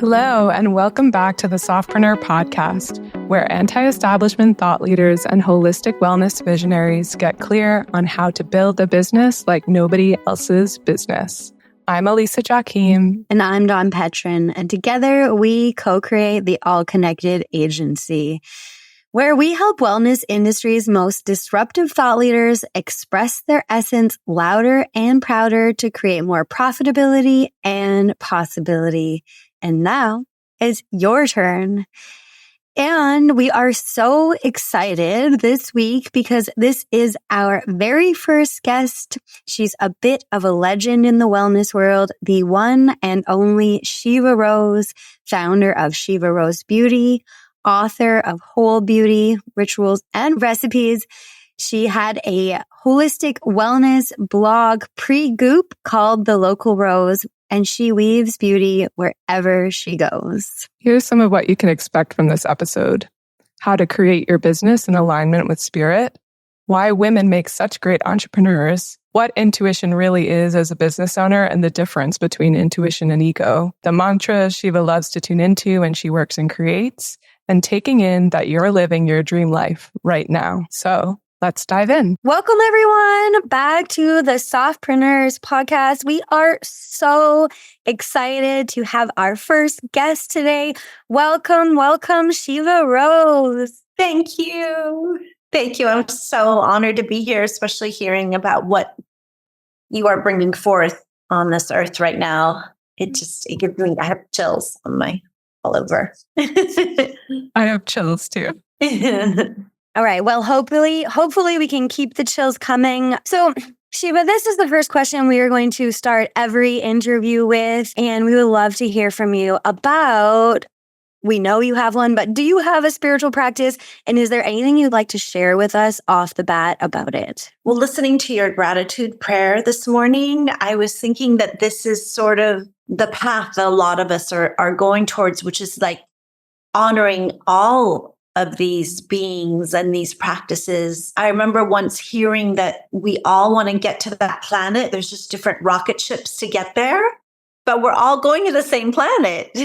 Hello, and welcome back to the Softpreneur podcast, where anti-establishment thought leaders and holistic wellness visionaries get clear on how to build a business like nobody else's business. I'm Elyssa Jakim. And I'm Dawn Petrin. And together we co-create the All Connected Agency, where we help wellness industry's most disruptive thought leaders express their essence louder and prouder to create more profitability and possibility. And now it's your turn. And we are so excited this week because this is our very first guest. She's a bit of a legend in the wellness world, the one and only Shiva Rose, founder of Shiva Rose Beauty, author of Whole Beauty, Rituals and Recipes. She had a holistic wellness blog pre-goop called The Local Rose, and she weaves beauty wherever she goes. Here's some of what you can expect from this episode. How to create your business in alignment with spirit. Why women make such great entrepreneurs. What intuition really is as a business owner and the difference between intuition and ego. The mantra Shiva loves to tune into when she works and creates. And taking in that you're living your dream life right now. So let's dive in. Welcome, everyone, back to the Softpreneurs podcast. We are so excited to have our first guest today. Welcome, Shiva Rose. Thank you. Thank you. I'm so honored to be here, especially hearing about what you are bringing forth on this earth right now. It gives me, I have chills on my all over. I have chills too. All right. Well, hopefully we can keep the chills coming. So, Shiva, this is the first question we are going to start every interview with, and we would love to hear from you about, we know you have one, but do you have a spiritual practice? And is there anything you'd like to share with us off the bat about it? Well, listening to your gratitude prayer this morning, I was thinking that this is sort of the path that a lot of us are going towards, which is like honoring all of these beings and these practices. I remember once hearing that we all want to get to that planet. There's just different rocket ships to get there, but we're all going to the same planet.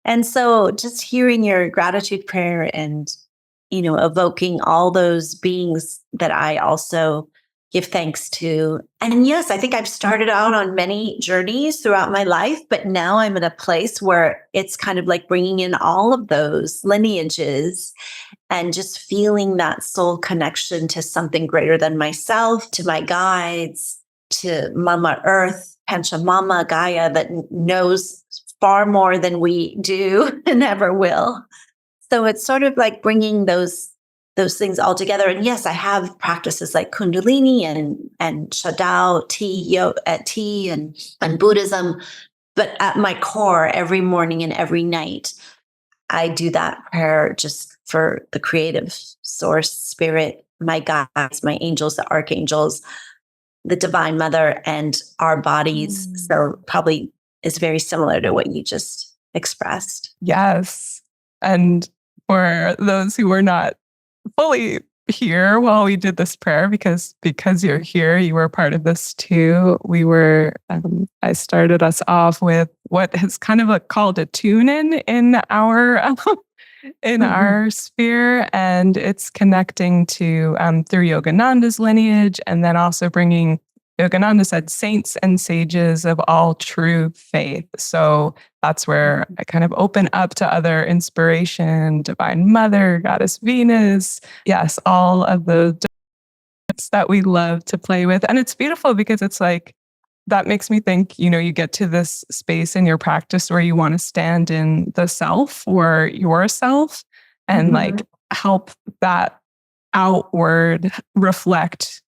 And so just hearing your gratitude prayer and, evoking all those beings that I also give thanks to. And yes, I think I've started out on many journeys throughout my life, but now I'm in a place where it's kind of like bringing in all of those lineages and just feeling that soul connection to something greater than myself, to my guides, to Mama Earth, Panchamama Gaia, that knows far more than we do and ever will. So it's sort of like bringing those things all together. And yes, I have practices like Kundalini and Shadao, tea and Buddhism. But at my core, every morning and every night, I do that prayer just for the creative source, spirit, my guides, my angels, the archangels, the divine mother, and our bodies. So probably is very similar to what you just expressed. Yes. And for those who were not fully here while we did this prayer, because you're here, you were part of this too. We were, I started us off with what is kind of called a tune-in our our sphere, and it's connecting to through Yogananda's lineage, and then also bringing, Yogananda said, saints and sages of all true faith. So that's where I kind of open up to other inspiration, Divine Mother, Goddess Venus. Yes, all of the that we love to play with. And it's beautiful because it's like, that makes me think, you get to this space in your practice where you want to stand in the self or yourself and like help that outward reflect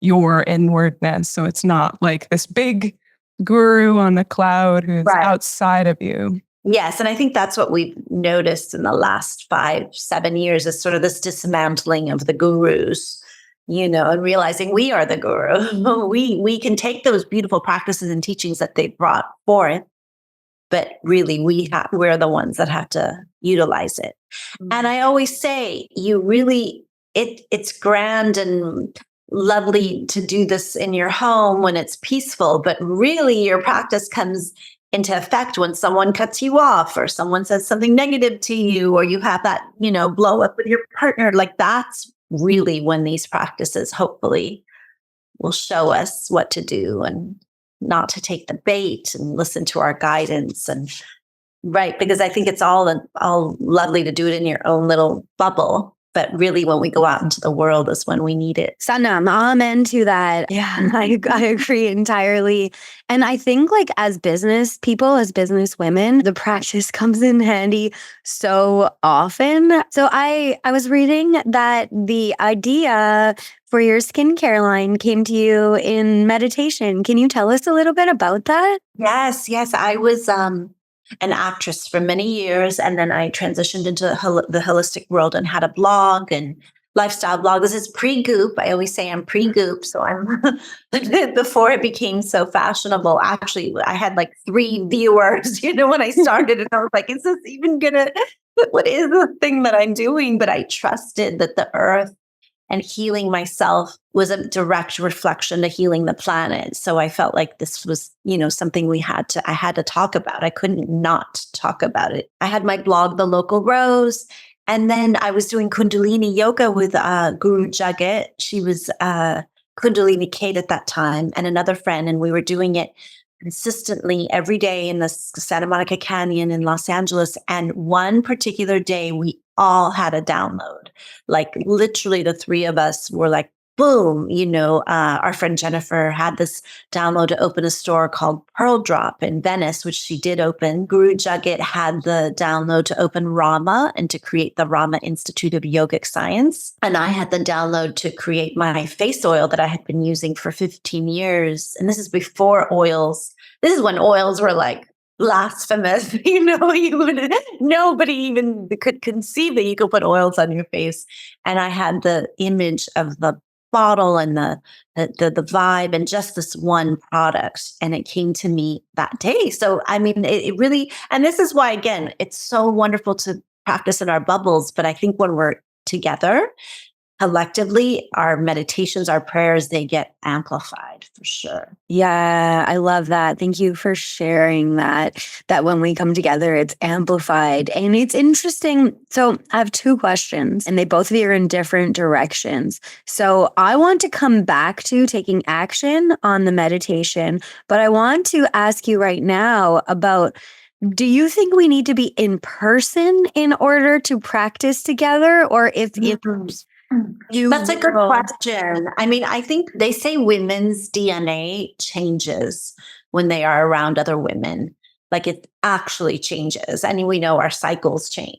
your inwardness. So it's not like this big guru on the cloud who's outside of you. Yes. And I think that's what we've noticed in the last 5-7 years is sort of this dismantling of the gurus, and realizing we are the guru. We can take those beautiful practices and teachings that they brought forth, but really we're the ones that have to utilize it. And I always say, it's grand and lovely to do this in your home when it's peaceful, but really your practice comes into effect when someone cuts you off or someone says something negative to you, or you have that, blow up with your partner. Like that's really when these practices hopefully will show us what to do and not to take the bait and listen to our guidance. And right, because I think it's all lovely to do it in your own little bubble. But really, when we go out into the world is when we need it. Sanam, amen to that. Yeah, I agree entirely. And I think like as business people, as business women, the practice comes in handy so often. So I was reading that the idea for your skincare line came to you in meditation. Can you tell us a little bit about that? Yes. I was an actress for many years. And then I transitioned into the holistic world and had a blog and lifestyle blog. This is pre-Goop. I always say I'm pre-Goop. So I'm before it became so fashionable. Actually, I had like 3 viewers, when I started, and I was like, is this even what is the thing that I'm doing? But I trusted that the earth and healing myself was a direct reflection to healing the planet. So I felt like this was, something I had to talk about. I couldn't not talk about it. I had my blog, The Local Rose. And then I was doing Kundalini yoga with Guru Jagat. She was Kundalini Kate at that time, and another friend. And we were doing it consistently every day in the Santa Monica Canyon in Los Angeles. And one particular day, we all had a download. Like literally the 3 of us were like, boom, our friend Jennifer had this download to open a store called Pearl Drop in Venice, which she did open. Guru Jagat had the download to open Rama and to create the Rama Institute of Yogic Science. And I had the download to create my face oil that I had been using for 15 years. And this is before oils. This is when oils were like blasphemous. Nobody even could conceive that you could put oils on your face. And I had the image of the bottle and the vibe and just this one product. And it came to me that day. So, I mean, it really, and this is why, again, it's so wonderful to practice in our bubbles. But I think when we're together, collectively, our meditations, our prayers, they get amplified for sure. Yeah, I love that. Thank you for sharing that when we come together, it's amplified. And it's interesting. So I have 2 questions, and they both veer in different directions. So I want to come back to taking action on the meditation, but I want to ask you right now about, do you think we need to be in person in order to practice together? Or if That's a good question. I mean, I think they say women's DNA changes when they are around other women. Like it actually changes. And we know our cycles change,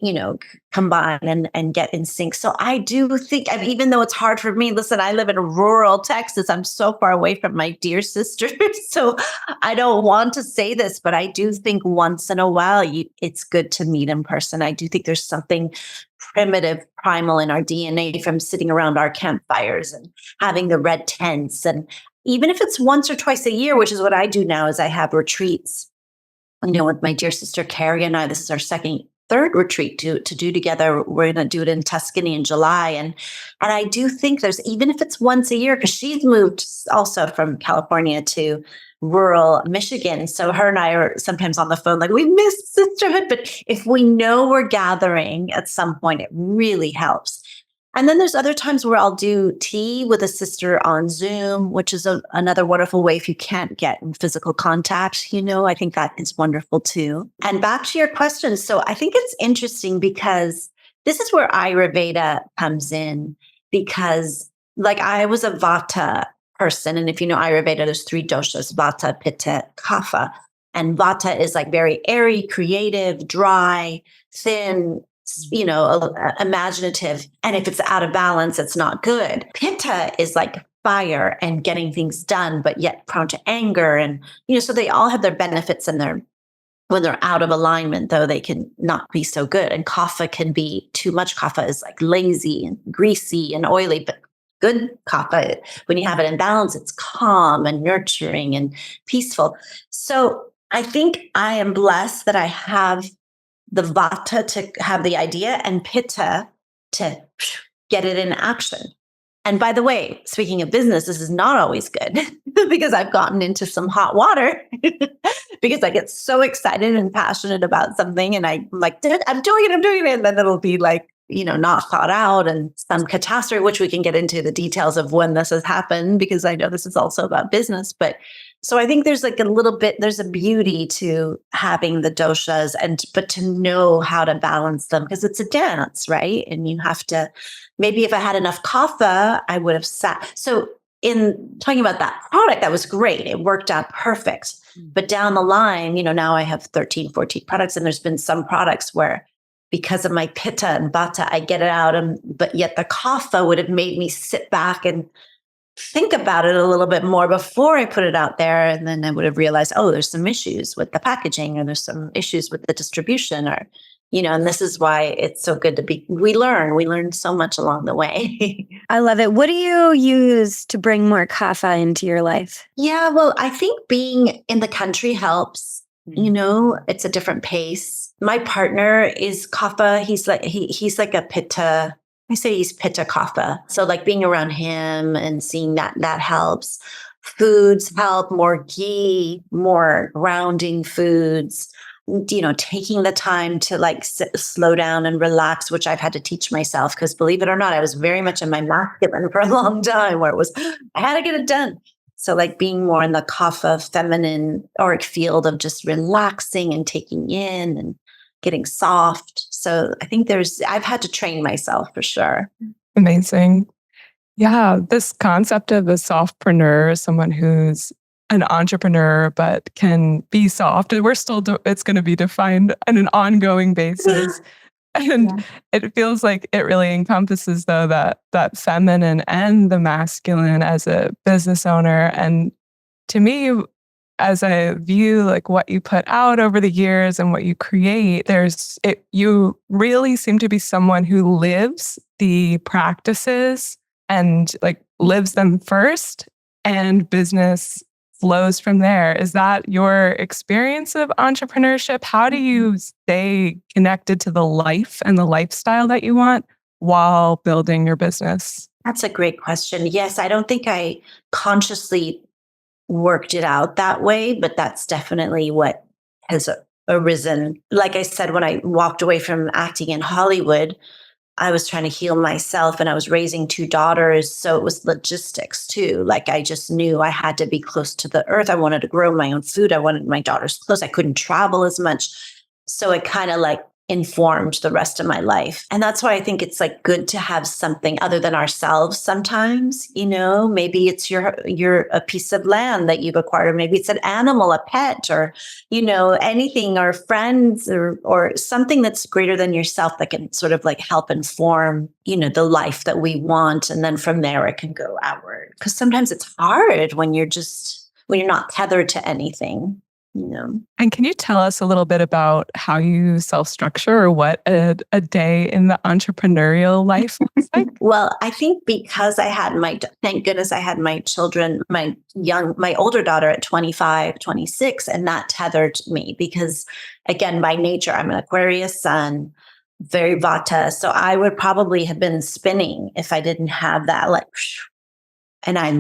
combine and get in sync. So I do think, even though it's hard for me, listen, I live in rural Texas. I'm so far away from my dear sisters. So I don't want to say this, but I do think once in a while, it's good to meet in person. I do think there's something primitive, primal in our DNA from sitting around our campfires and having the red tents. And even if it's once or twice a year, which is what I do now, is I have retreats. With my dear sister Carrie and I, this is our third retreat to do together. We're going to do it in Tuscany in July. And I do think there's, even if it's once a year, because she's moved also from California to rural Michigan. So her and I are sometimes on the phone, like, we miss sisterhood. But if we know we're gathering at some point, it really helps. And then there's other times where I'll do tea with a sister on Zoom, which is another wonderful way if you can't get in physical contact. I think that is wonderful too. And back to your question. So I think it's interesting because this is where Ayurveda comes in, because like I was a Vata person. And if you know Ayurveda, there's 3 doshas: Vata, Pitta, Kapha. And Vata is like very airy, creative, dry, thin, imaginative. And if it's out of balance, it's not good. Pitta is like fire and getting things done, but yet prone to anger. And, so they all have their benefits and when they're out of alignment, though, they can not be so good. And Kapha can be too much. Kapha is like lazy and greasy and oily, but good Kapha, when you have it in balance, it's calm and nurturing and peaceful. So I think I am blessed that I have the Vata to have the idea and Pitta to get it in action. And by the way, speaking of business, this is not always good because I've gotten into some hot water because I get so excited and passionate about something. And I'm like, I'm doing it. And then it'll be like, not thought out and some catastrophe, which we can get into the details of when this has happened, because I know this is also about business. But so I think there's like there's a beauty to having the doshas but to know how to balance them, because it's a dance, right? And you have to, maybe if I had enough kapha, I would have sat. So in talking about that product, that was great. It worked out perfect. But down the line, now I have 13, 14 products, and there's been some products where because of my pitta and vata, I get it out, but yet the kapha would have made me sit back and think about it a little bit more before I put it out there. And then I would have realized, oh, there's some issues with the packaging, or there's some issues with the distribution, or, and this is why it's so good we learn so much along the way. I love it. What do you use to bring more kapha into your life? Yeah, well, I think being in the country helps. It's a different pace. My partner is kapha. He's like a pitta. I say he's pitta kapha. So like being around him and seeing that helps. Foods help, more ghee, more grounding foods, taking the time to like slow down and relax, which I've had to teach myself, because believe it or not, I was very much in my masculine for a long time, where it was, I had to get it done. So like being more in the kapha feminine auric field of just relaxing and taking in and getting soft. So I think I've had to train myself for sure. Amazing. Yeah, this concept of a softpreneur, someone who's an entrepreneur but can be soft, and it's going to be defined on an ongoing basis. And it feels like it really encompasses, though, that feminine and the masculine as a business owner. And to me, as I view like what you put out over the years and what you create, you really seem to be someone who lives the practices and like lives them first, and business flows from there. Is that your experience of entrepreneurship? How do you stay connected to the life and the lifestyle that you want while building your business? That's a great question. Yes, I don't think I consciously worked it out that way, but that's definitely what has arisen. Like I said, when I walked away from acting in Hollywood, I was trying to heal myself, and I was raising 2 daughters. So it was logistics too. Like I just knew I had to be close to the earth. I wanted to grow my own food. I wanted my daughters close. I couldn't travel as much. So it kind of like informed the rest of my life. And that's why I think it's like good to have something other than ourselves sometimes. Maybe it's you're a piece of land that you've acquired. Maybe it's an animal, a pet, or, anything, or friends, or something that's greater than yourself that can sort of like help inform, the life that we want. And then from there, it can go outward. Because sometimes it's hard when you're not tethered to anything. And can you tell us a little bit about how you self-structure, or what a day in the entrepreneurial life looks like? Well, I think because thank goodness I had my children, my older daughter at 25, 26, and that tethered me because, again, by nature, I'm an Aquarius sun, very vata. So I would probably have been spinning if I didn't have that, like, and I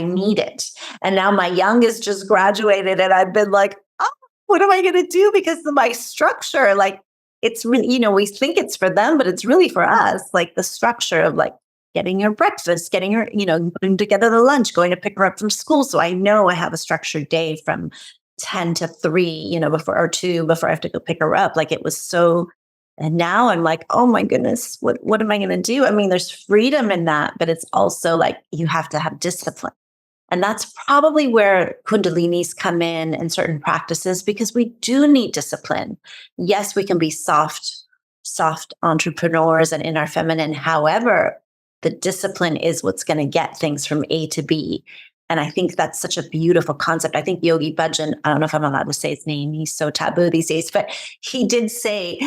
need it. And now my youngest just graduated, and I've been like, oh, what am I going to do? Because of my structure, like it's really, we think it's for them, but it's really for us. Like the structure of like getting her breakfast, getting her, putting together the lunch, going to pick her up from school. So I know I have a structured day from 10 to 3, before I have to go pick her up. Like it was so. And now I'm like, oh my goodness, what am I going to do? I mean, there's freedom in that, but it's also like you have to have discipline. And that's probably where Kundalinis come in and certain practices, because we do need discipline. Yes, we can be soft entrepreneurs and in our feminine. However, the discipline is what's going to get things from A to B. And I think that's such a beautiful concept. I think Yogi Bhajan, I don't know if I'm allowed to say his name, he's so taboo these days, but he did say,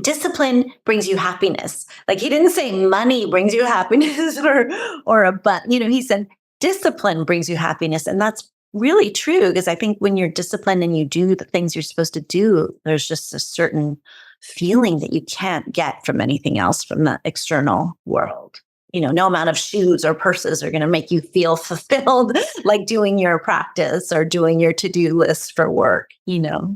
discipline brings you happiness. Like he didn't say money brings you happiness he said discipline brings you happiness. And that's really true, because I think when you're disciplined and you do the things you're supposed to do, there's just a certain feeling that you can't get from anything else from the external world. no amount of shoes or purses are going to make you feel fulfilled, like doing your practice or doing your to-do list for work.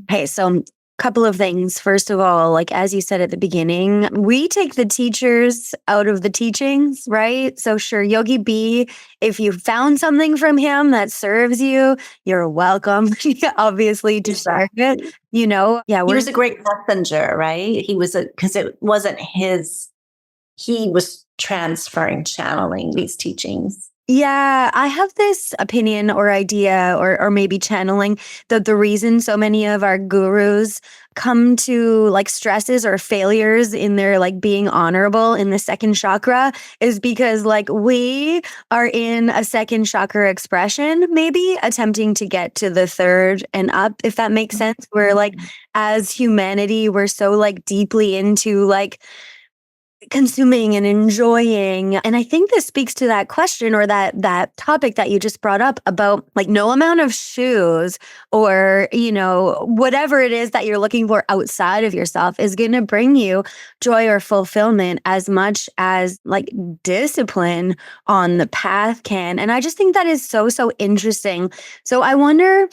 Hey, so couple of things. First of all, like as you said at the beginning, we take the teachers out of the teachings, right? So sure, Yogi B, if you found something from him that serves you, you're welcome, obviously, to share it. Yeah, he was a great messenger, right? Because it wasn't he was transferring, channeling these teachings. Yeah, I have this opinion or idea or maybe channeling that the reason so many of our gurus come to like stresses or failures in their like being honorable in the second chakra is because like we are in a second chakra expression, maybe attempting to get to the third and up, if that makes sense. We're like, as humanity, we're so like deeply into like consuming and enjoying. And I think this speaks to that question or that topic that you just brought up about like no amount of shoes or, whatever it is that you're looking for outside of yourself is going to bring you joy or fulfillment as much as like discipline on the path can. And I just think that is so, so interesting. So I wonder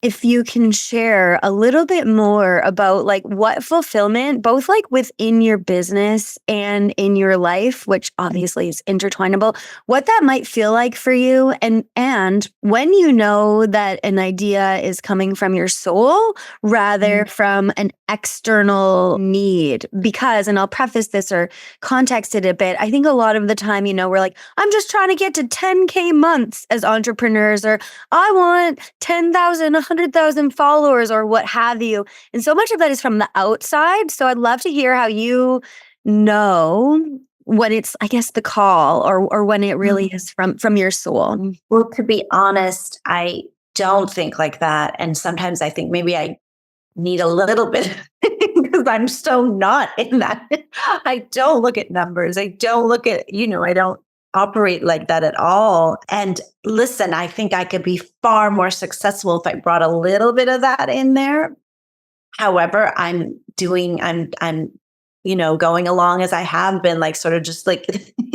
if you can share a little bit more about like what fulfillment, both like within your business and in your life, which obviously is intertwinable, what that might feel like for you. And when you know that an idea is coming from your soul rather from an external need. Because, and I'll preface this or context it a bit, I think a lot of the time, we're like, I'm just trying to get to 10K months as entrepreneurs, or I want 10,000, 100,000 followers or what have you. And so much of that is from the outside. So I'd love to hear how you know when it's, I guess, the call or when it really is from your soul. Well, to be honest, I don't think like that. And sometimes I think maybe I need a little bit because I'm so not in that. I don't look at numbers. I don't look at, I don't operate like that at all. And listen, I think I could be far more successful if I brought a little bit of that in there. However, I'm going along as I have been, like sort of just like,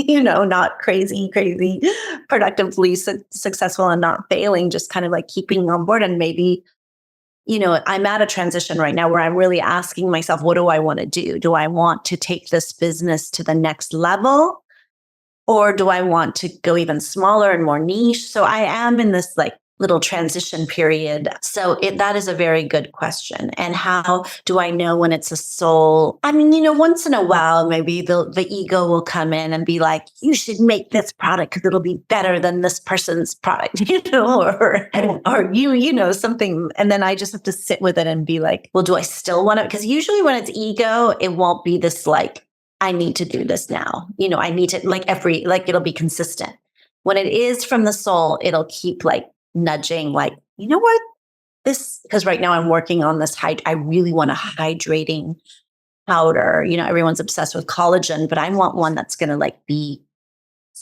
not crazy, productively successful and not failing, just kind of like keeping on board. And maybe, I'm at a transition right now where I'm really asking myself, what do I want to do? Do I want to take this business to the next level? Or do I want to go even smaller and more niche? So I am in this like little transition period. So that is a very good question. And how do I know when it's a soul? I mean, once in a while, maybe the ego will come in and be like, you should make this product because it'll be better than this person's product, or something. And then I just have to sit with it and be like, well, do I still want to? Because usually when it's ego, it won't be this like, I need to do this now. I need to it'll be consistent. When it is from the soul, it'll keep like nudging, like, what this, because right now I'm working on this I really want a hydrating powder. Everyone's obsessed with collagen, but I want one that's going to like be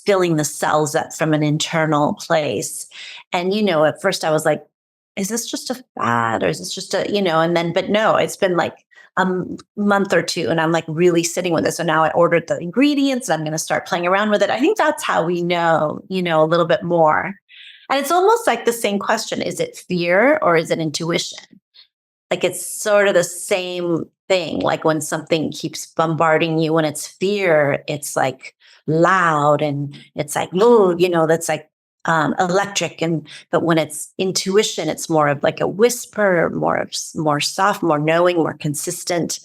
filling the cells up from an internal place. And, at first I was like, is this just a fad or is this just but no, it's been like a month or two and I'm like really sitting with it. So now I ordered the ingredients and I'm going to start playing around with it. I think that's how we know, a little bit more. And it's almost like the same question. Is it fear or is it intuition? Like it's sort of the same thing. Like when something keeps bombarding you, when it's fear, it's like loud and it's like, that's like electric. But when it's intuition, it's more of like a whisper, more soft, more knowing, more consistent.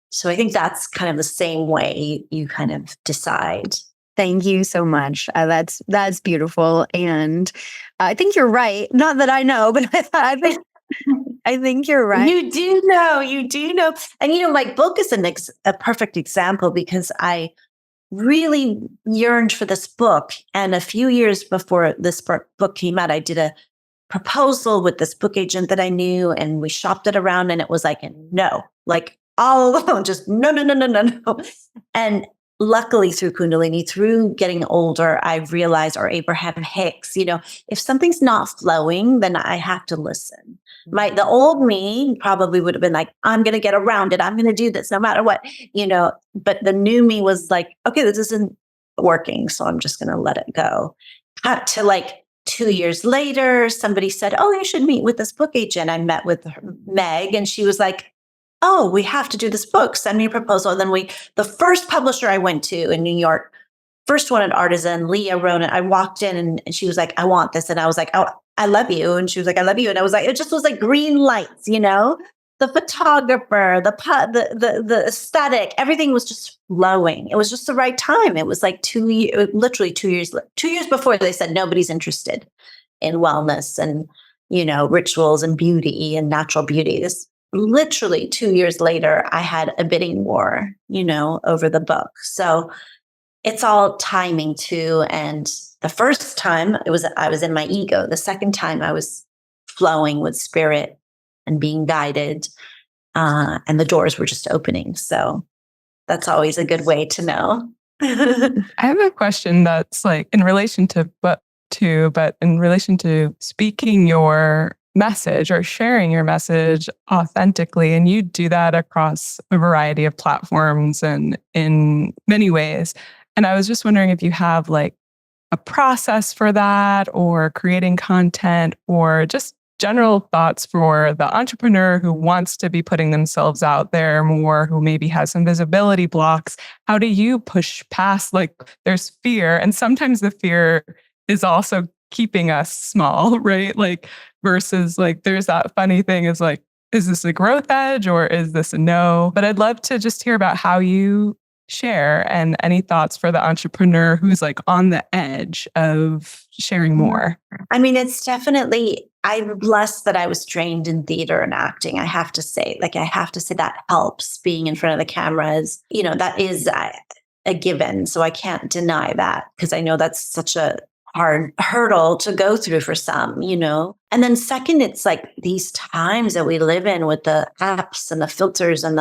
So I think that's kind of the same way you kind of decide. Thank you so much. That's beautiful. And I think you're right. Not that I know, but I think you're right. You do know. And, my book is a perfect example because I really yearned for this book. And a few years before this book came out, I did a proposal with this book agent that I knew, and we shopped it around, and it was like, no, like all alone, just no. And luckily through Kundalini, through getting older, I've realized, or Abraham Hicks, if something's not flowing, then I have to listen. The old me probably would have been like, I'm going to get around it. I'm going to do this no matter what, but the new me was like, okay, this isn't working. So I'm just going to let it go. Cut to like 2 years later, somebody said, oh, you should meet with this book agent. I met with Meg and she was like, oh, we have to do this book. Send me a proposal. And then the first publisher I went to in New York, first one at Artisan, Leah wrote it. I walked in and she was like, I want this. And I was like, oh, I love you. And she was like, I love you. And I was like, it just was like green lights, the photographer, the aesthetic, everything was just flowing. It was just the right time. It was like literally 2 years, 2 years before they said nobody's interested in wellness and, rituals and beauty and natural beauty. This literally 2 years later, I had a bidding war, over the book. So it's all timing too. And the first time I was in my ego. The second time I was flowing with spirit and being guided. And the doors were just opening. So that's always a good way to know. I have a question that's like in relation to but in relation to speaking your message or sharing your message authentically. And you do that across a variety of platforms and in many ways. And I was just wondering if you have like a process for that or creating content or just general thoughts for the entrepreneur who wants to be putting themselves out there more, who maybe has some visibility blocks. How do you push past, like there's fear and sometimes the fear is also keeping us small, right? Like versus like there's that funny thing is like, is this a growth edge or is this a no? But I'd love to just hear about how you share and any thoughts for the entrepreneur who's like on the edge of sharing more. I mean, it's definitely, I'm blessed that I was trained in theater and acting. I have to say that helps being in front of the cameras. That is a given. So I can't deny that because I know that's such a hard hurdle to go through for some, And then second, it's like these times that we live in with the apps and the filters and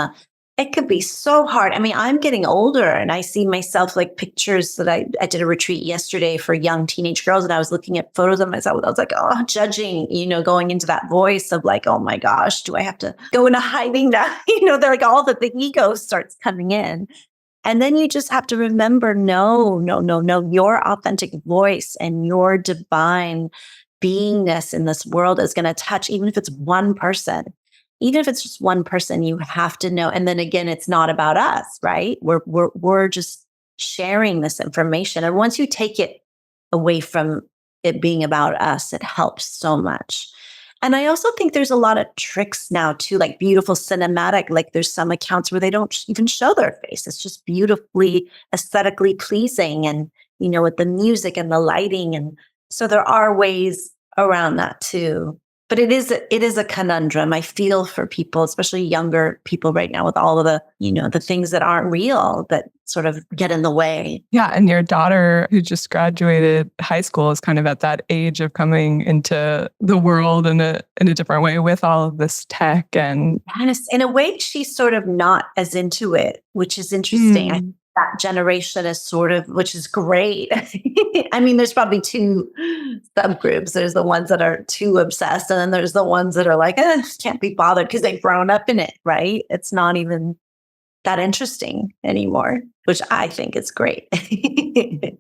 it could be so hard. I mean, I'm getting older and I see myself like pictures that I did a retreat yesterday for young teenage girls and I was looking at photos of myself. I was like, oh, judging, going into that voice of like, oh my gosh, do I have to go into hiding now? They're like all the ego starts coming in. And then you just have to remember, no, your authentic voice and your divine beingness in this world is going to touch, even if it's one person. Even if it's just one person, you have to know. And then again, it's not about us, right? We're just sharing this information. And once you take it away from it being about us, it helps so much. And I also think there's a lot of tricks now too, like beautiful cinematic, like there's some accounts where they don't even show their face. It's just beautifully aesthetically pleasing and, with the music and the lighting. And so there are ways around that too. But it is a conundrum. I feel for people, especially younger people right now with all of the, the things that aren't real that sort of get in the way. Yeah. And your daughter who just graduated high school is kind of at that age of coming into the world in a different way with all of this tech. And in a way, she's sort of not as into it, which is interesting. I think that generation is sort of, which is great. I mean, there's probably two subgroups. There's the ones that are too obsessed, and then there's the ones that are like, can't be bothered because they've grown up in it, right? It's not even that interesting anymore, which I think is great.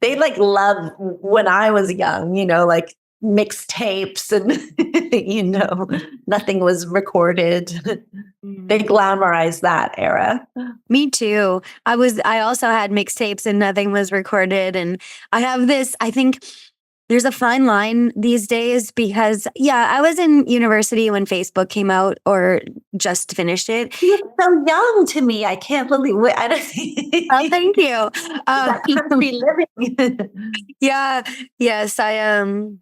They like love when I was young, like mixtapes and, nothing was recorded. They glamorized that era. Me too. I also had mixtapes and nothing was recorded. And I have this, I think there's a fine line these days because, I was in university when Facebook came out or just finished it. You're so young to me. I can't believe it. I don't. Oh, thank you. Be living. Yes, I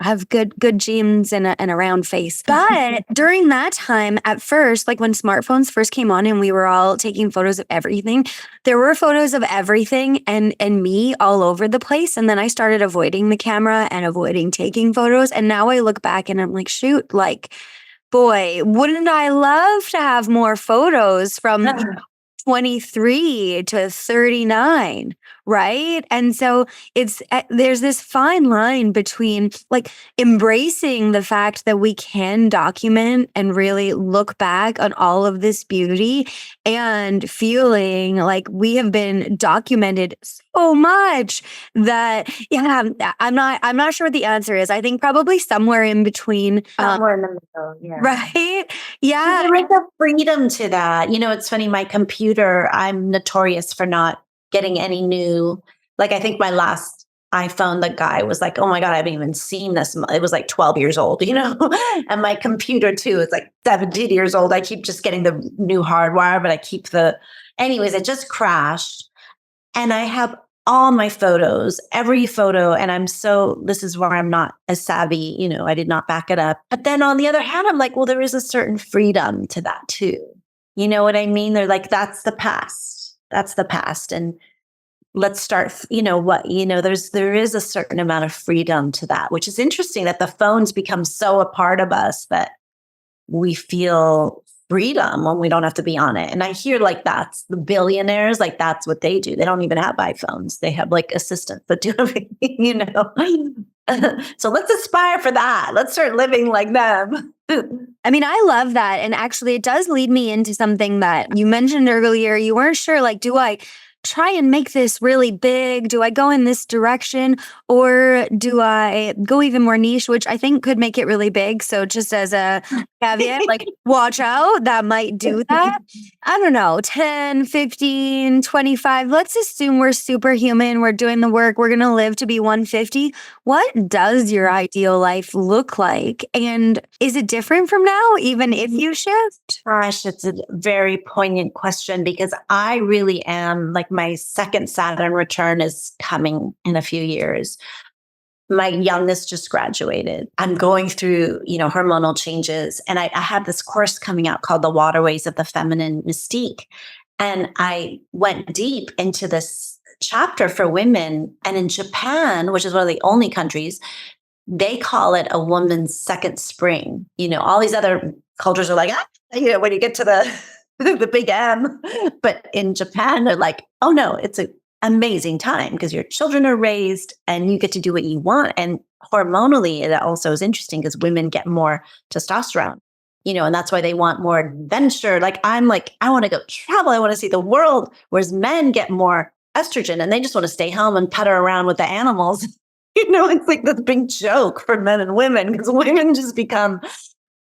have good genes and a round face. But during that time, at first, like when smartphones first came on and we were all taking photos of everything, there were photos of everything and me all over the place. And then I started avoiding the camera and avoiding taking photos. And now I look back and I'm like, shoot, like, boy, wouldn't I love to have more photos from 23 to 39, right? And so there's this fine line between like embracing the fact that we can document and really look back on all of this beauty and feeling like we have been documented so much that, I'm not sure what the answer is. I think probably somewhere in between. Somewhere in the middle, yeah. Right? Yeah. There is a freedom to that. It's funny, my computer, I'm notorious for not getting any new, like I think my last iPhone, the guy was like, oh my God, I haven't even seen this. It was like 12 years old, and my computer too is like 17 years old. I keep just getting the new hardware, but I keep anyways, it just crashed. And I have all my photos, every photo. And this is where I'm not as savvy, I did not back it up. But then on the other hand, I'm like, well, there is a certain freedom to that too. You know what I mean? They're like, that's the past. That's the past. And let's start, there is a certain amount of freedom to that, which is interesting that the phones become so a part of us that we feel freedom when we don't have to be on it. And I hear like that's the billionaires, like that's what they do. They don't even have iPhones. They have like assistants that do everything, So let's aspire for that. Let's start living like them. I mean, I love that. And actually, it does lead me into something that you mentioned earlier. You weren't sure, like, do I try and make this really big? Do I go in this direction? Or do I go even more niche, which I think could make it really big? So just as a caveat, like watch out, that might do that. I don't know, 10, 15, 25. Let's assume we're superhuman. We're doing the work. We're going to live to be 150. What does your ideal life look like? And is it different from now, even if you shift? Gosh, it's a very poignant question because I really am like my second Saturn return is coming in a few years. My youngest just graduated. I'm going through, hormonal changes. And I have this course coming out called The Waterways of the Feminine Mystique. And I went deep into this chapter for women. And in Japan, which is one of the only countries, they call it a woman's second spring. All these other cultures are like, when you get to the big M. But in Japan, they're like, oh no, it's an amazing time because your children are raised and you get to do what you want. And hormonally, it also is interesting because women get more testosterone, and that's why they want more adventure. Like I'm like, I want to go travel. I want to see the world. Whereas men get more estrogen and they just want to stay home and putter around with the animals. It's like this big joke for men and women because women just become,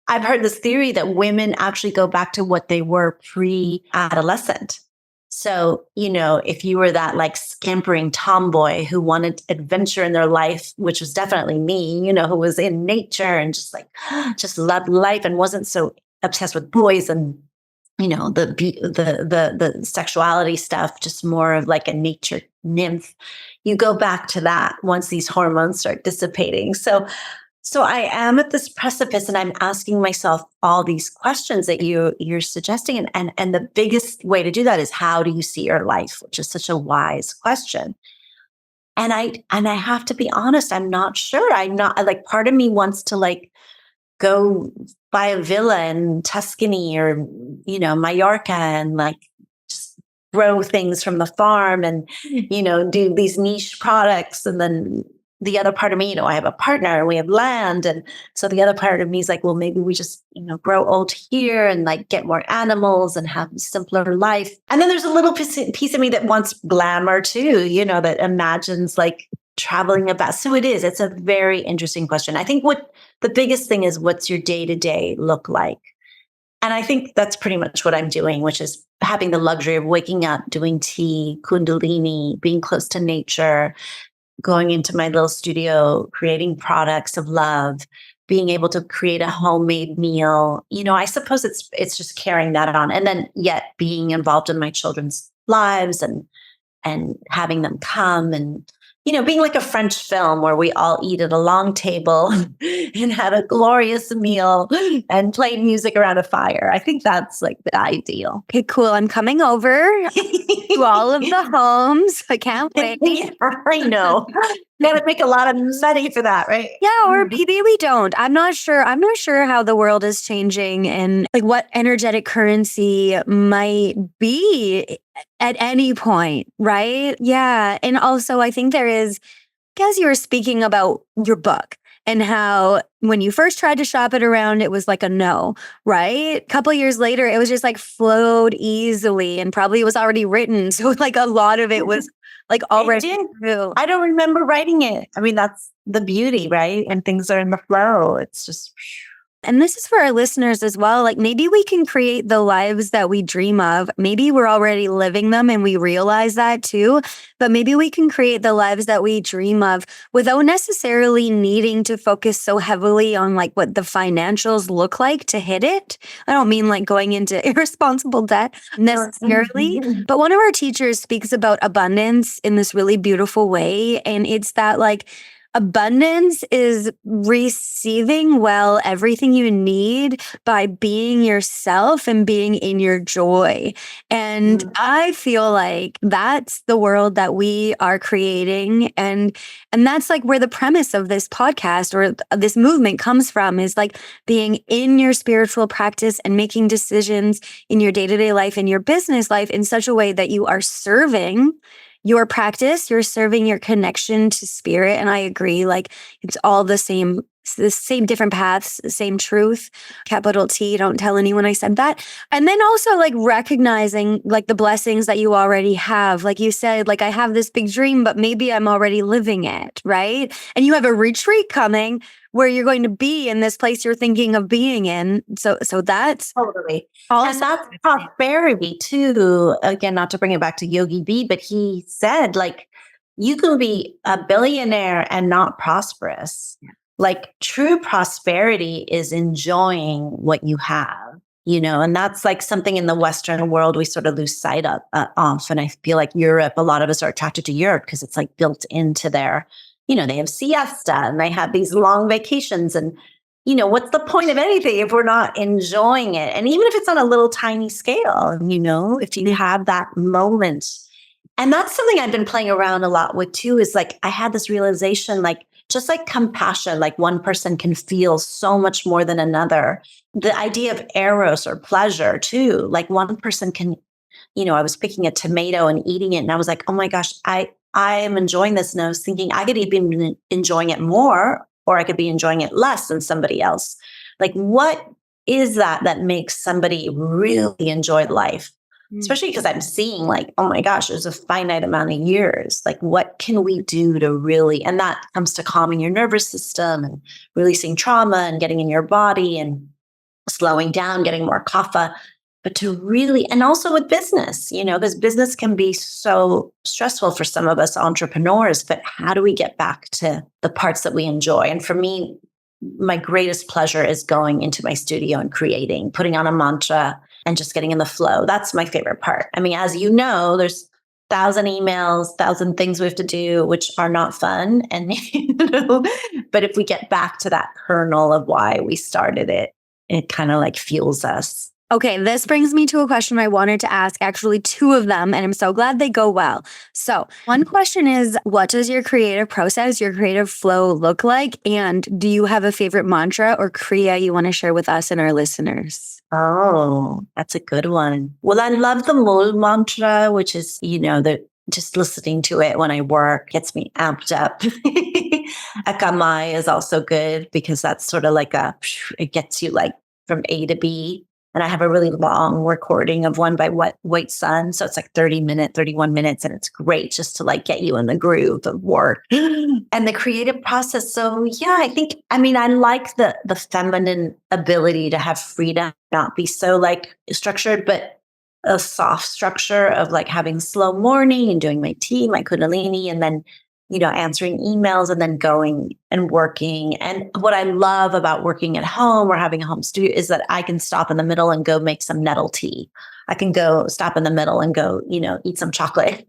I've heard this theory that women actually go back to what they were pre-adolescent. So, if you were that like scampering tomboy who wanted adventure in their life, which was definitely me, who was in nature and just loved life and wasn't so obsessed with boys and, the sexuality stuff, just more of like a nature nymph. You go back to that once these hormones start dissipating. So I am at this precipice and I'm asking myself all these questions that you're suggesting. And the biggest way to do that is how do you see your life, which is such a wise question. And I have to be honest, I'm not sure. I'm not like, part of me wants to like go buy a villa in Tuscany or, Mallorca and like just grow things from the farm and, do these niche products. And then the other part of me, I have a partner and we have land. And so the other part of me is like, well, maybe we just, grow old here and like get more animals and have a simpler life. And then there's a little piece of me that wants glamour too, that imagines like traveling about. So it's a very interesting question. I think what the biggest thing is, what's your day-to-day look like? And I think that's pretty much what I'm doing, which is having the luxury of waking up, doing tea, Kundalini, being close to nature, going into my little studio, creating products of love, being able to create a homemade meal. I suppose it's just carrying that on. And then yet being involved in my children's lives and having them come and, being like a French film where we all eat at a long table and have a glorious meal and play music around a fire. I think that's like the ideal. Okay, cool. I'm coming over to all of the homes. I can't wait. I know. gotta make a lot of money for that, right? Yeah, or maybe we don't. I'm not sure. I'm not sure how the world is changing and like what energetic currency might be at any point, right? Yeah. And also I think there is, as you were speaking about your book and how when you first tried to shop it around, it was like a no, right? A couple years later, it was just like flowed easily and probably was already written. So like a lot of it was like already through. I don't remember writing it. I mean, that's the beauty, right? And things are in the flow. It's just. And this is for our listeners as well. Like maybe we can create the lives that we dream of. Maybe we're already living them and we realize that too. But maybe we can create the lives that we dream of without necessarily needing to focus so heavily on like what the financials look like to hit it. I don't mean like going into irresponsible debt necessarily. But one of our teachers speaks about abundance in this really beautiful way. And it's that like, abundance is receiving well everything you need by being yourself and being in your joy. And I feel like that's the world that we are creating. And that's like where the premise of this podcast or this movement comes from is like being in your spiritual practice and making decisions in your day-to-day life and your business life in such a way that you are serving your practice, you're serving your connection to spirit. And I agree, like it's all the same different paths, the same truth, capital T, don't tell anyone I said that. And then also like recognizing like the blessings that you already have. Like you said, like I have this big dream, but maybe I'm already living it, right? And you have a retreat coming where you're going to be in this place you're thinking of being in. So that's totally. awesome. And that's prosperity too. Again, not to bring it back to Yogi B, but he said like, you can be a billionaire and not prosperous. Yeah. Like true prosperity is enjoying what you have, and that's like something in the Western world we sort of lose sight of And I feel like Europe, a lot of us are attracted to Europe because it's like built into their, they have siesta and they have these long vacations. And, what's the point of anything if we're not enjoying it? And even if it's on a little tiny scale, if you have that moment. And that's something I've been playing around a lot with too, is like, I had this realization, like, just like compassion, like one person can feel so much more than another. The idea of eros or pleasure too, like one person can, I was picking a tomato and eating it and I was like, oh my gosh, I am enjoying this. And I was thinking I could even be enjoying it more, or I could be enjoying it less than somebody else. Like, what is that makes somebody really enjoy life? Especially because I'm seeing like, oh my gosh, there's a finite amount of years. Like, what can we do to really, and that comes to calming your nervous system and releasing trauma and getting in your body and slowing down, getting more kapha, but to really, and also with business, because business can be so stressful for some of us entrepreneurs, but how do we get back to the parts that we enjoy? And for me, my greatest pleasure is going into my studio and creating, putting on a mantra, and just getting in the flow. That's my favorite part. I mean, as you know, there's 1,000 emails, 1,000 things we have to do, which are not fun. And, but if we get back to that kernel of why we started it, it kind of like fuels us. Okay, this brings me to a question I wanted to ask, actually two of them, and I'm so glad they go well. So one question is, what does your creative process, your creative flow look like? And do you have a favorite mantra or kriya you want to share with us and our listeners? Oh, that's a good one. Well, I love the Mul mantra, which is, just listening to it when I work gets me amped up. Akamai is also good because that's sort of like it gets you like from A to B. And I have a really long recording of one by White Sun. So it's like 31 minutes. And it's great just to like get you in the groove of work and the creative process. So yeah, I like the feminine ability to have freedom, not be so like structured, but a soft structure of like having slow morning and doing my tea, my Kundalini, and then answering emails and then going and working. And what I love about working at home or having a home studio is that I can stop in the middle and go make some nettle tea. I can go stop in the middle and go, eat some chocolate.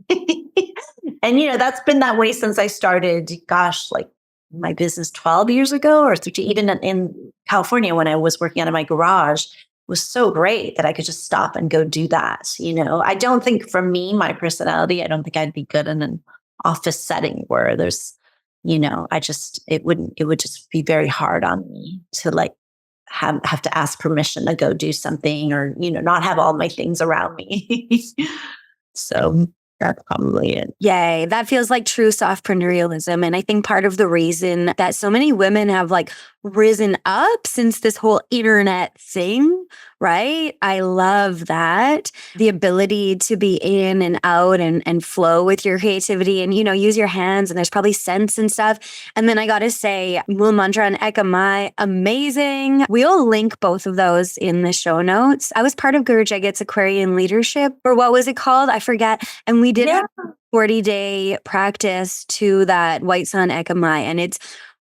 And, that's been that way since I started, like my business 12 years ago or 13, even in California when I was working out of my garage. Was so great that I could just stop and go do that. I don't think for me, my personality, I don't think I'd be good in an office setting where there's it would just be very hard on me to like have to ask permission to go do something, or, not have all my things around me. So that's probably it. Yay. That feels like true softpreneurialism. And I think part of the reason that so many women have like risen up since this whole internet thing, right? I love that. The ability to be in and out and flow with your creativity and, use your hands, and there's probably scents and stuff. And then I got to say, Moon Mantra and Ekamai, amazing. We'll link both of those in the show notes. I was part of Guru Jagat's Aquarian Leadership, or what was it called? I forget. And we did a 40-day practice to that White Sun Ekamai, and it's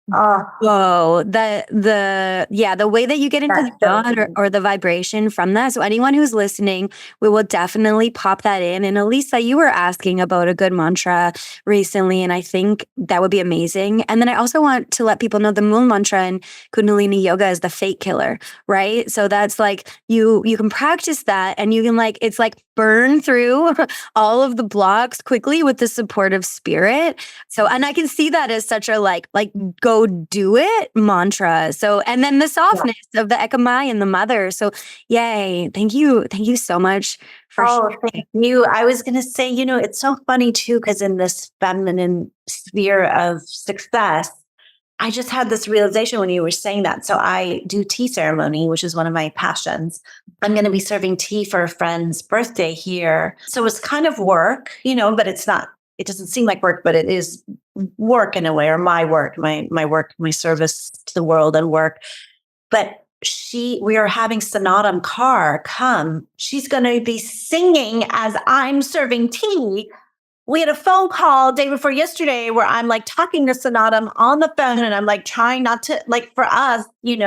whoa, the way that you get into the thought or the vibration from that. So anyone who's listening, we will definitely pop that in. And Elyssa, you were asking about a good mantra recently, and I think that would be amazing. And then I also want to let people know the Moon Mantra and Kundalini yoga is the fate killer, right? So that's like you can practice that, and you can it's like burn through all of the blocks quickly with the supportive spirit. So, and I can see that as such a like go do it mantra. So, and then the softness of the Ekamai and the mother. So, yay. Thank you so much for sharing. Thank you. I was going to say, it's so funny too, because in this feminine sphere of success, I just had this realization when you were saying that. So I do tea ceremony, which is one of my passions. I'm going to be serving tea for a friend's birthday here. So it's kind of work, but it's not, it doesn't seem like work, but it is work in a way, or my work, my work, my service to the world and work. But we are having Sanatam Kaur come. She's going to be singing as I'm serving tea. We had a phone call day before yesterday where I'm like talking to Sanatam on the phone, and I'm like trying not to, for us, this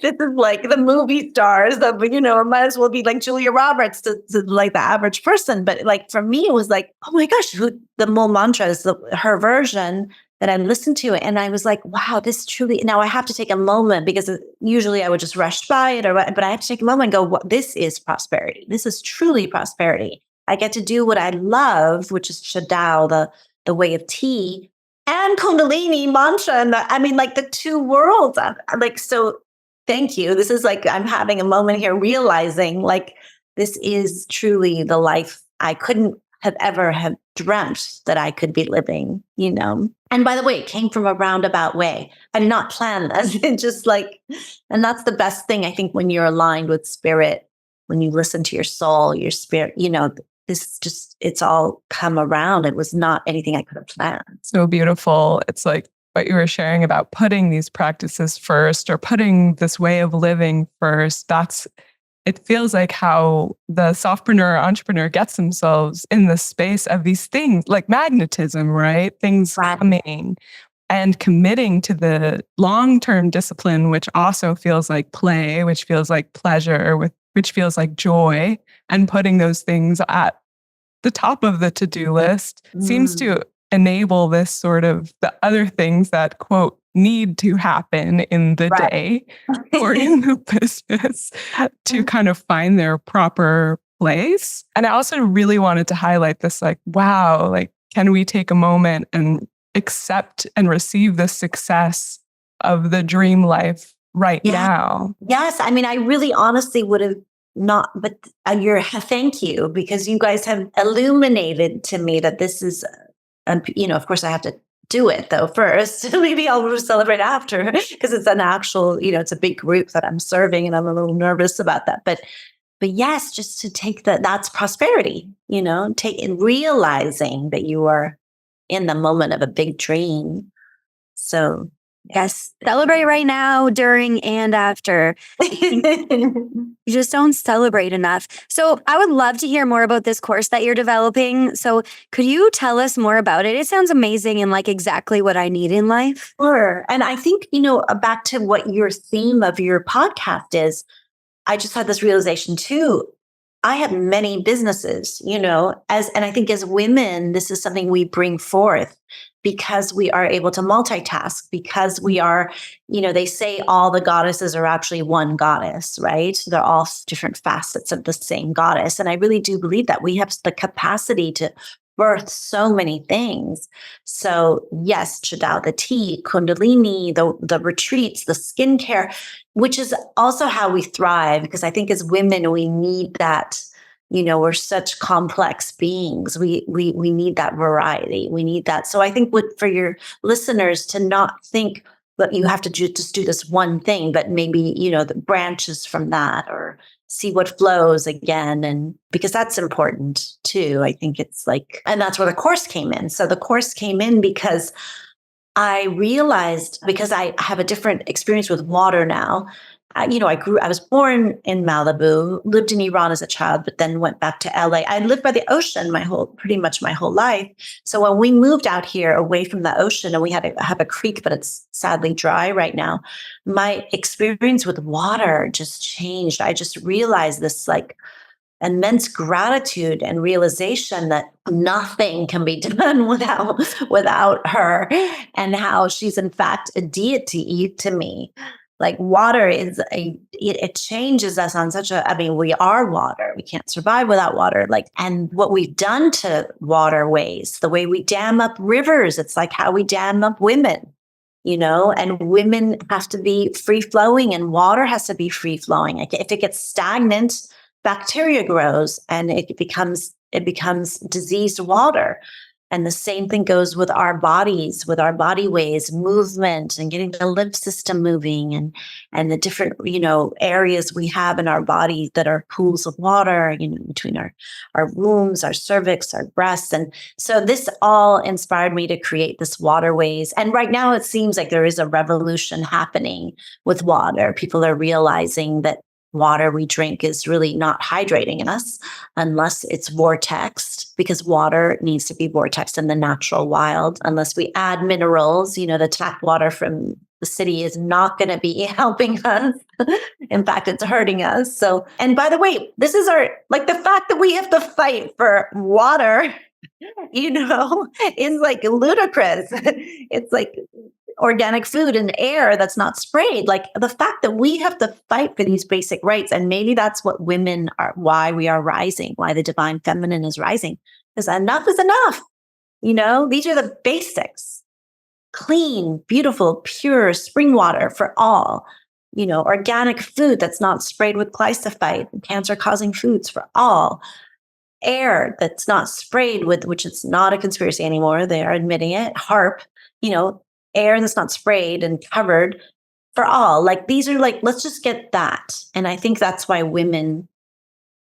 is like the movie stars of, it might as well be like Julia Roberts to like the average person. But for me, it was like, oh my gosh, the Moon Mantra is her version that I listened to. And I was like, wow, this truly, now I have to take a moment, because usually I would just rush by it, but I have to take a moment and go, this is prosperity. This is truly prosperity. I get to do what I love, which is Shadao, the way of tea, and Kundalini mantra, and the two worlds. So thank you. This is I'm having a moment here, realizing this is truly the life I couldn't have ever have dreamt that I could be living, And by the way, it came from a roundabout way. I did not plan this. It just and that's the best thing, I think, when you're aligned with spirit, when you listen to your soul, your spirit, it's all come around. It was not anything I could have planned. So beautiful. It's like what you were sharing about putting these practices first, or putting this way of living first. It feels like how the softpreneur or entrepreneur gets themselves in the space of these things, like magnetism, right? Things coming and committing to the long-term discipline, which also feels like play, which feels like pleasure, which feels like joy, and putting those things at the top of the to-do list seems to enable this sort of the other things that, quote, need to happen in the day or in the business to kind of find their proper place. And I also really wanted to highlight this, wow, can we take a moment and accept and receive the success of the dream life right now? Yes. I really honestly would have not, but thank you, because you guys have illuminated to me that this is, of course I have to do it though first. Maybe I'll celebrate after, because it's an actual, it's a big group that I'm serving, and I'm a little nervous about that. But yes, just to take that's prosperity, realizing that you are in the moment of a big dream. So yes, celebrate right now, during, and after. You just don't celebrate enough. So I would love to hear more about this course that you're developing. So could you tell us more about it? It sounds amazing and exactly what I need in life. Sure. And I think, back to what your theme of your podcast is, I just had this realization too. I have many businesses, and I think as women, this is something we bring forth because we are able to multitask, because we are, they say all the goddesses are actually one goddess, right? They're all different facets of the same goddess. And I really do believe that we have the capacity to birthed so many things. So yes, Chidao, the tea, Kundalini, the retreats, the skincare, which is also how we thrive. Because I think as women, we need that. We're such complex beings. We need that variety. We need that. So I think for your listeners to not think that you have to just do this one thing, but maybe, the branches from that, or see what flows again. And because that's important too. I think it's like, and that's where the course came in. So the course came in because I realized, because I have a different experience with water now. I was born in Malibu, lived in Iran as a child, but then went back to LA. I lived by the ocean pretty much my whole life. So when we moved out here away from the ocean, and we had to have a creek, but it's sadly dry right now, my experience with water just changed. I just realized this like immense gratitude and realization that nothing can be done without her, and how she's in fact a deity to me. Like water it changes us on such we are water. We can't survive without water. And what we've done to waterways, the way we dam up rivers, it's like how we dam up women, and women have to be free flowing and water has to be free flowing. If it gets stagnant, bacteria grows and it becomes diseased water. And the same thing goes with our bodies, with our body ways, movement, and getting the lymph system moving, and the different, areas we have in our body that are pools of water, between our wombs, our cervix, our breasts. And so this all inspired me to create this waterways. And right now it seems like there is a revolution happening with water. People are realizing that water we drink is really not hydrating us unless it's vortexed, because water needs to be vortexed in the natural wild. Unless we add minerals, the tap water from the city is not going to be helping us. In fact, it's hurting us. So, and by the way, this is the fact that we have to fight for water, is like ludicrous. It's like organic food and air that's not sprayed. Like the fact that we have to fight for these basic rights. And maybe that's what women are, why we are rising, why the divine feminine is rising, because enough is enough. These are the basics: clean, beautiful, pure spring water for all, organic food that's not sprayed with glyphosate, cancer causing foods for all, air that's not sprayed with, which is not a conspiracy anymore. They are admitting it. HARP, air that's not sprayed and covered for all. Like these are let's just get that. And I think that's why women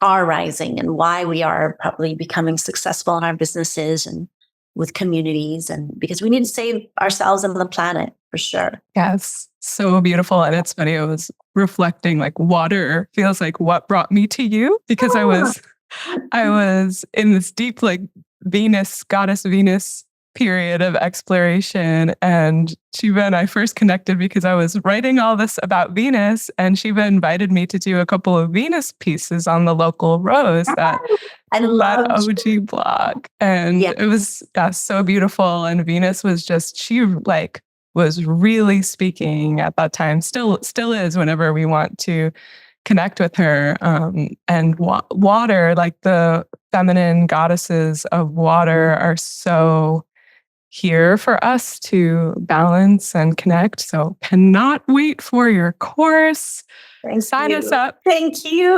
are rising, and why we are probably becoming successful in our businesses and with communities, and because we need to save ourselves and the planet for sure. Yes. So beautiful. And it's funny, I was reflecting, like water feels like what brought me to you, because I was in this deep, goddess Venus period of exploration. And Shiva and I first connected because I was writing all this about Venus, and Shiva invited me to do a couple of Venus pieces on the local Rose, that OG blog. And it was so beautiful. And Venus was she was really speaking at that time, still is whenever we want to connect with her. And water, like the feminine goddesses of water, are so here for us to balance and connect. So cannot wait for your course. Sign us up. Thank you.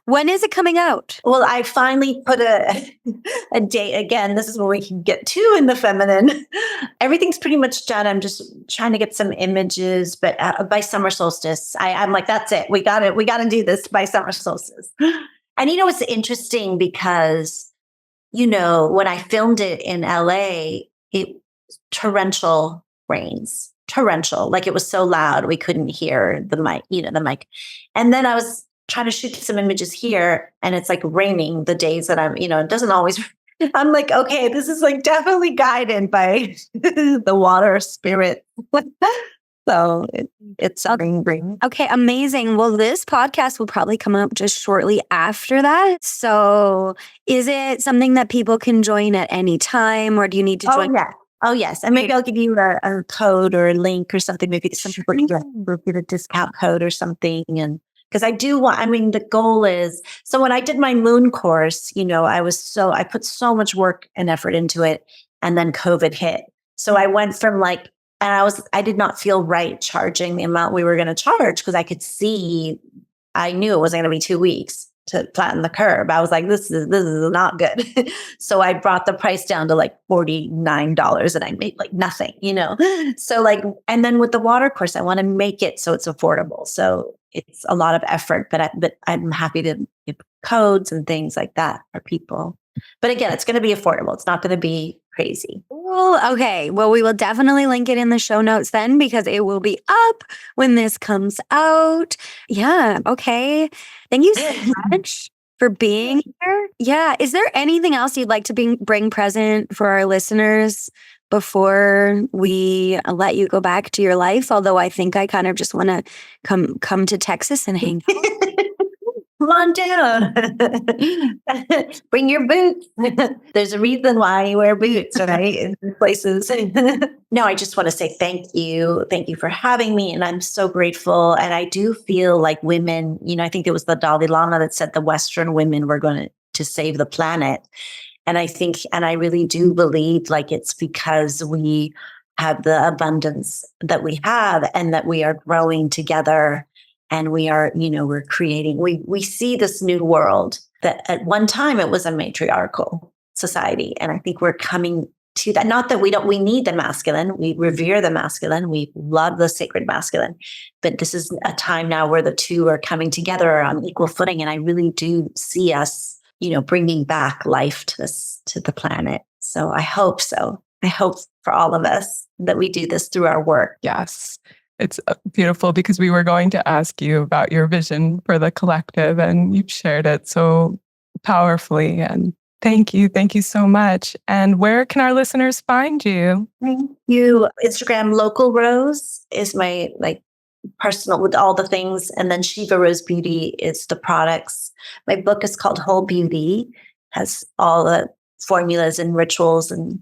When is it coming out? Well, I finally put a date. Again, this is where we can get too in the feminine. Everything's pretty much done. I'm just trying to get some images, but by summer solstice, I'm like, that's it. We got it. We got to do this by summer solstice. And it's interesting because, when I filmed it in LA, it torrential rains. Torrential, like it was so loud we couldn't hear the mic. And then I was trying to shoot some images here, and it's like raining the days that I'm, it doesn't always. I'm like, okay, this is like definitely guided by the water spirit. So it's rain. Okay, amazing. Well, this podcast will probably come up just shortly after that. So is it something that people can join at any time, or do you need to join? Oh, yes. And maybe I'll give you a code or a link or something. Maybe some people get a discount code or something. And Because the goal is, so when I did my moon course, I put so much work and effort into it, and then COVID hit. So I went from I did not feel right charging the amount we were going to charge, because I knew it wasn't going to be 2 weeks to flatten the curve. I was like, this is not good. So I brought the price down to $49 and I made nothing, So and then with the water course, I want to make it so it's affordable. So it's a lot of effort, but I'm happy to give codes and things like that for people. But again, it's going to be affordable. It's not going to be crazy. Well, okay. Well, we will definitely link it in the show notes then, because it will be up when this comes out. Yeah. Okay. Thank you so much for being here. Yeah. Is there anything else you'd like to bring present for our listeners before we let you go back to your life? Although I think I kind of just want to come to Texas and hang out. Come on down. Bring your boots. There's a reason why you wear boots, right? In places. No, I just want to say thank you. Thank you for having me. And I'm so grateful. And I do feel like women, I think it was the Dalai Lama that said the Western women were going to save the planet. And I really do believe it's because we have the abundance that we have, and that we are growing together. And we are, we're creating, we see this new world that at one time it was a matriarchal society. And I think we're coming to that. Not that we need the masculine. We revere the masculine. We love the sacred masculine. But this is a time now where the two are coming together on equal footing. And I really do see us, bringing back life to the planet. So I hope so. I hope for all of us that we do this through our work. Yes. It's beautiful, because we were going to ask you about your vision for the collective, and you've shared it so powerfully. And thank you so much. And where can our listeners find you? Thank you. Instagram, Local Rose is my personal, with all the things. And then Shiva Rose Beauty is the products. My book is called Whole Beauty, has all the formulas and rituals and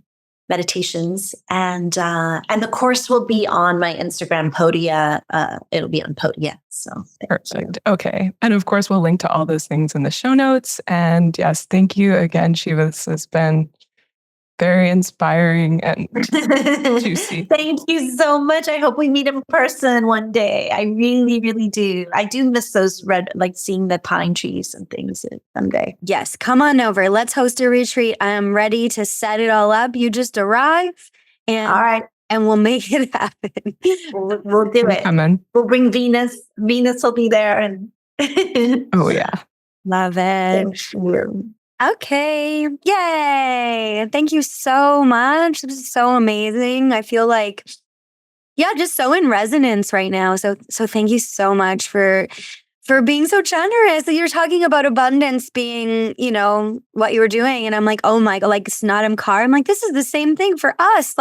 meditations, and the course will be on my Instagram, Podia. It'll be on Podia. So perfect. Okay, and of course we'll link to all those things in the show notes. And yes, thank you again, Shiva. This has been very inspiring and juicy. Thank you so much. I hope we meet in person one day. I really, really do. I do miss those seeing the pine trees and things someday. Yes, come on over. Let's host a retreat. I am ready to set it all up. You just arrive, and all right, and we'll make it happen. We'll do it. We'll bring Venus. Venus will be there, and oh yeah, love it. Okay. Yay. Thank you so much. This is so amazing. I feel just so in resonance right now. So thank you so much for being so generous. You're talking about abundance being, what you were doing. And I'm like, oh my God, Snatam Kar. I'm like, this is the same thing for us.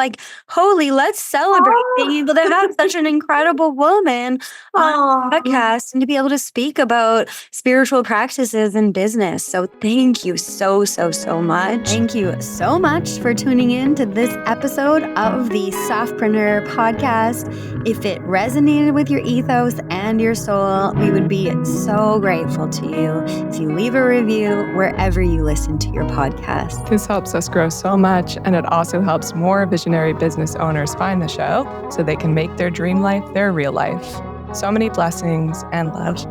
Holy, let's celebrate being able to have such an incredible woman on a podcast and to be able to speak about spiritual practices in business. So thank you so, so, so much. Thank you so much for tuning in to this episode of the Softpreneur podcast. If it resonated with your ethos and your soul, we would be so grateful to you if you leave a review wherever you listen to your podcast. This helps us grow so much, and it also helps more visionary business owners find the show so they can make their dream life their real life. So many blessings and love.